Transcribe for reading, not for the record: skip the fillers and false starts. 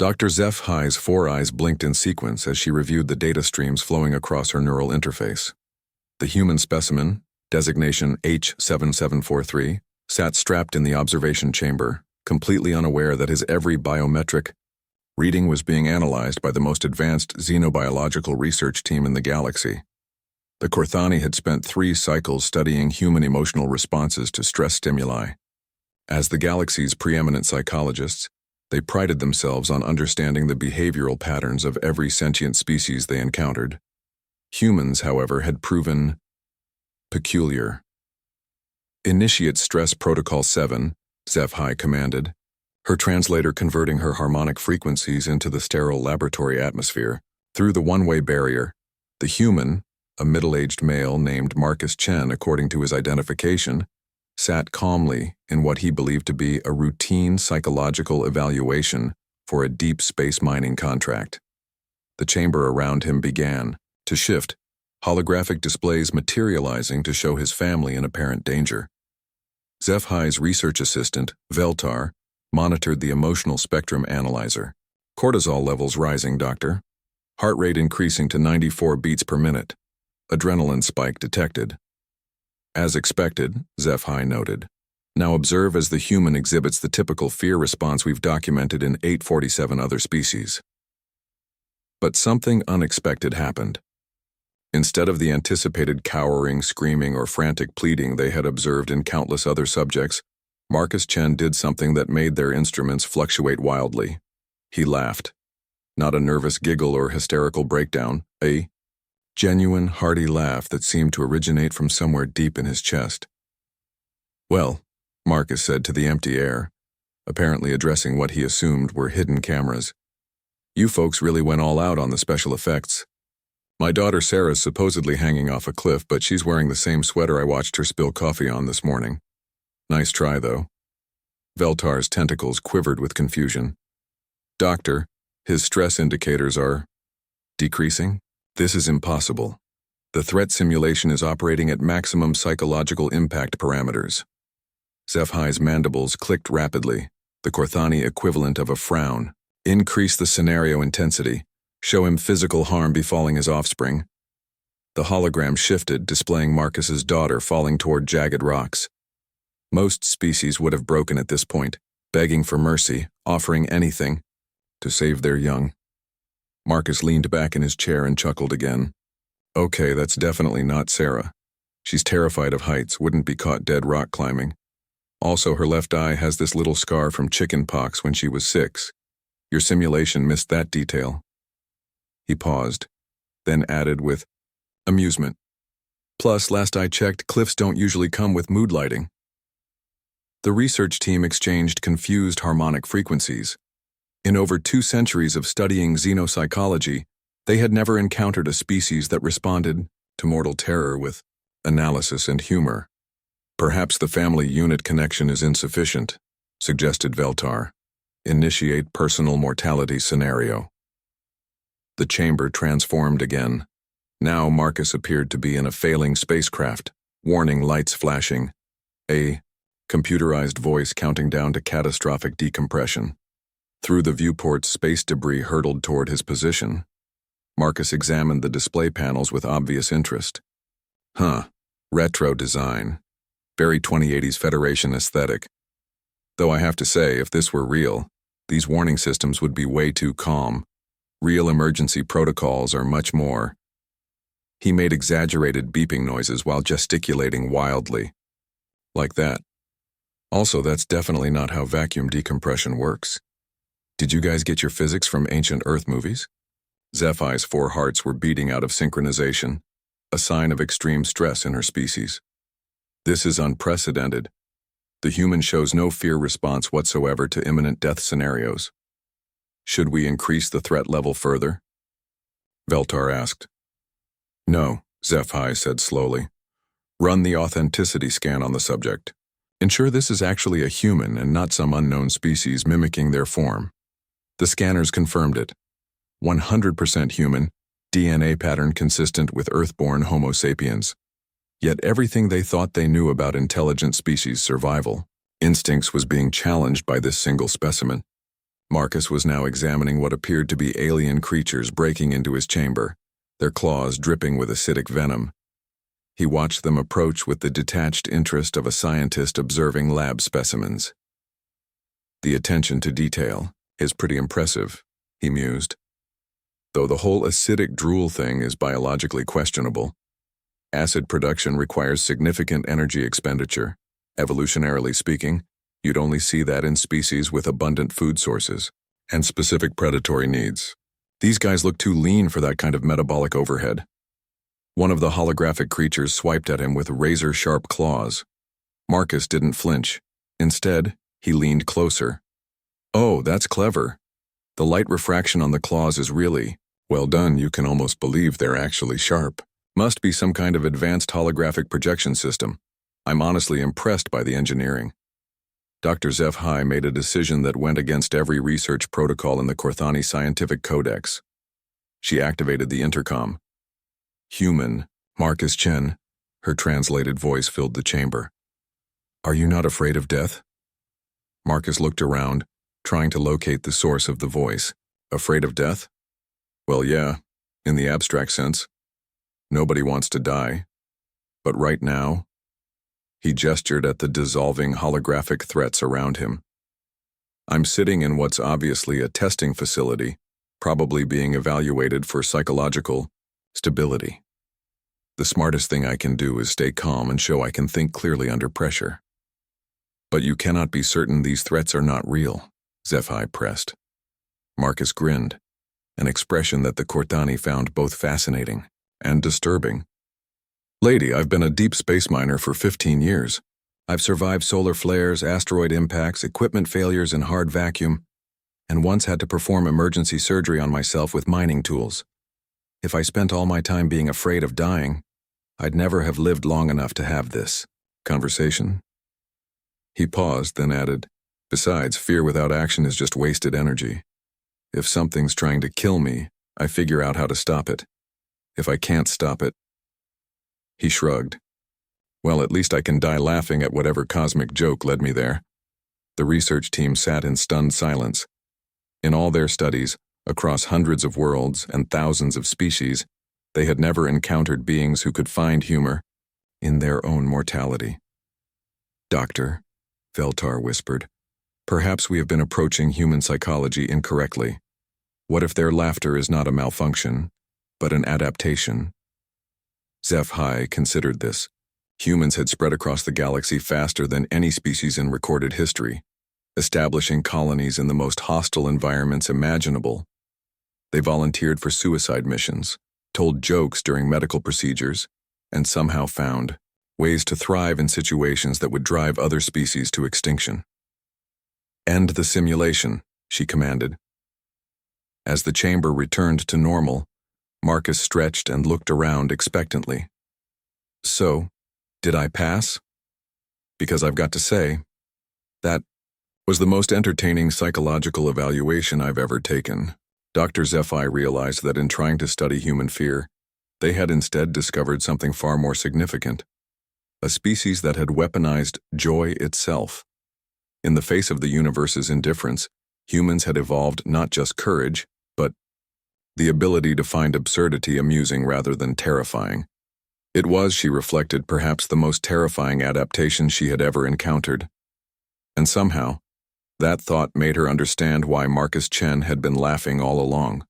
Dr. HFY's four eyes blinked in sequence as she reviewed the data streams flowing across her neural interface. The human specimen, designation H7743, sat strapped in the observation chamber, completely unaware that his every biometric reading was being analyzed by the most advanced xenobiological research team in the galaxy. The Corthani had spent 3 cycles studying human emotional responses to stress stimuli. As the galaxy's preeminent psychologists, they prided themselves on understanding the behavioral patterns of every sentient species they encountered. Humans, however, had proven peculiar. Initiate Stress Protocol 7, HFY commanded, her translator converting her harmonic frequencies into the sterile laboratory atmosphere. Through the one-way barrier, the human, a middle-aged male named Marcus Chen according to his identification, sat calmly in what he believed to be a routine psychological evaluation for a deep space mining contract. The chamber around him began to shift, holographic displays materializing to show his family in apparent danger. HFY's research assistant, Veltar, monitored the emotional spectrum analyzer. Cortisol levels rising, doctor. Heart rate increasing to 94 beats per minute. Adrenaline spike detected. As expected, HFY noted. Now observe as the human exhibits the typical fear response we've documented in 847 other species. But something unexpected happened. Instead of the anticipated cowering, screaming, or frantic pleading they had observed in countless other subjects, Marcus Chen did something that made their instruments fluctuate wildly. He laughed. Not a nervous giggle or hysterical breakdown, a genuine, hearty laugh that seemed to originate from somewhere deep in his chest. "Well," Marcus said to the empty air, apparently addressing what he assumed were hidden cameras, "you folks really went all out on the special effects. My daughter Sarah's supposedly hanging off a cliff, but she's wearing the same sweater I watched her spill coffee on this morning. Nice try, though." Veltar's tentacles quivered with confusion. "Doctor, his stress indicators are decreasing? This is impossible. The threat simulation is operating at maximum psychological impact parameters." HFY's mandibles clicked rapidly, the Corthani equivalent of a frown. "Increase the scenario intensity. Show him physical harm befalling his offspring." The hologram shifted, displaying Marcus's daughter falling toward jagged rocks. Most species would have broken at this point, begging for mercy, offering anything to save their young. Marcus leaned back in his chair and chuckled again. "Okay, that's definitely not Sarah. She's terrified of heights, wouldn't be caught dead rock climbing. Also, her left eye has this little scar from chicken pox when she was 6. Your simulation missed that detail." He paused, then added with amusement. "Plus, last I checked, cliffs don't usually come with mood lighting." The research team exchanged confused harmonic frequencies. In over 2 centuries of studying xenopsychology, they had never encountered a species that responded to mortal terror with analysis and humor. "Perhaps the family unit connection is insufficient," suggested Veltar. "Initiate personal mortality scenario." The chamber transformed again. Now Marcus appeared to be in a failing spacecraft, warning lights flashing, a computerized voice counting down to catastrophic decompression. Through the viewport's space debris hurtled toward his position. Marcus examined the display panels with obvious interest. Retro design. Very 2080s Federation aesthetic. Though I have to say, if this were real, these warning systems would be way too calm. Real emergency protocols are much more. He made exaggerated beeping noises while gesticulating wildly. Like that. Also, that's definitely not how vacuum decompression works. Did you guys get your physics from ancient Earth movies? HFY's 4 hearts were beating out of synchronization, a sign of extreme stress in her species. This is unprecedented. The human shows no fear response whatsoever to imminent death scenarios. Should we increase the threat level further? Veltar asked. No, HFY said slowly. Run the authenticity scan on the subject. Ensure this is actually a human and not some unknown species mimicking their form. The scanners confirmed it. 100% human, DNA pattern consistent with Earth-born Homo sapiens. Yet everything they thought they knew about intelligent species survival, instincts was being challenged by this single specimen. Marcus was now examining what appeared to be alien creatures breaking into his chamber, their claws dripping with acidic venom. He watched them approach with the detached interest of a scientist observing lab specimens. The attention to detail is pretty impressive, he mused. Though the whole acidic drool thing is biologically questionable, acid production requires significant energy expenditure. Evolutionarily speaking, you'd only see that in species with abundant food sources and specific predatory needs. These guys look too lean for that kind of metabolic overhead. One of the holographic creatures swiped at him with razor-sharp claws. Marcus didn't flinch. Instead, he leaned closer. Oh, that's clever. The light refraction on the claws is really, well done. You can almost believe they're actually sharp. Must be some kind of advanced holographic projection system. I'm honestly impressed by the engineering. Dr. HFY made a decision that went against every research protocol in the Korthani Scientific Codex. She activated the intercom. Human, Marcus Chen, her translated voice filled the chamber. Are you not afraid of death? Marcus looked around, trying to locate the source of the voice. Afraid of death? Well, yeah, in the abstract sense. Nobody wants to die. But right now, he gestured at the dissolving holographic threats around him. I'm sitting in what's obviously a testing facility, probably being evaluated for psychological stability. The smartest thing I can do is stay calm and show I can think clearly under pressure. But you cannot be certain these threats are not real, HFY pressed. Marcus grinned, an expression that the Korthani found both fascinating and disturbing. Lady, I've been a deep space miner for 15 years. I've survived solar flares, asteroid impacts, equipment failures in hard vacuum, and once had to perform emergency surgery on myself with mining tools. If I spent all my time being afraid of dying, I'd never have lived long enough to have this conversation. He paused, then added, besides, fear without action is just wasted energy. If something's trying to kill me, I figure out how to stop it. If I can't stop it, he shrugged. Well, at least I can die laughing at whatever cosmic joke led me there. The research team sat in stunned silence. In all their studies, across hundreds of worlds and thousands of species, they had never encountered beings who could find humor in their own mortality. Doctor, Veltar whispered, perhaps we have been approaching human psychology incorrectly. What if their laughter is not a malfunction, but an adaptation? HFY considered this. Humans had spread across the galaxy faster than any species in recorded history, establishing colonies in the most hostile environments imaginable. They volunteered for suicide missions, told jokes during medical procedures, and somehow found ways to thrive in situations that would drive other species to extinction. End the simulation, she commanded. As the chamber returned to normal, Marcus stretched and looked around expectantly. So, did I pass? Because I've got to say, that was the most entertaining psychological evaluation I've ever taken. Dr. HFY realized that in trying to study human fear, they had instead discovered something far more significant. A species that had weaponized joy itself. In the face of the universe's indifference, humans had evolved not just courage, but the ability to find absurdity amusing rather than terrifying. It was, she reflected, perhaps the most terrifying adaptation she had ever encountered. And somehow, that thought made her understand why Marcus Chen had been laughing all along.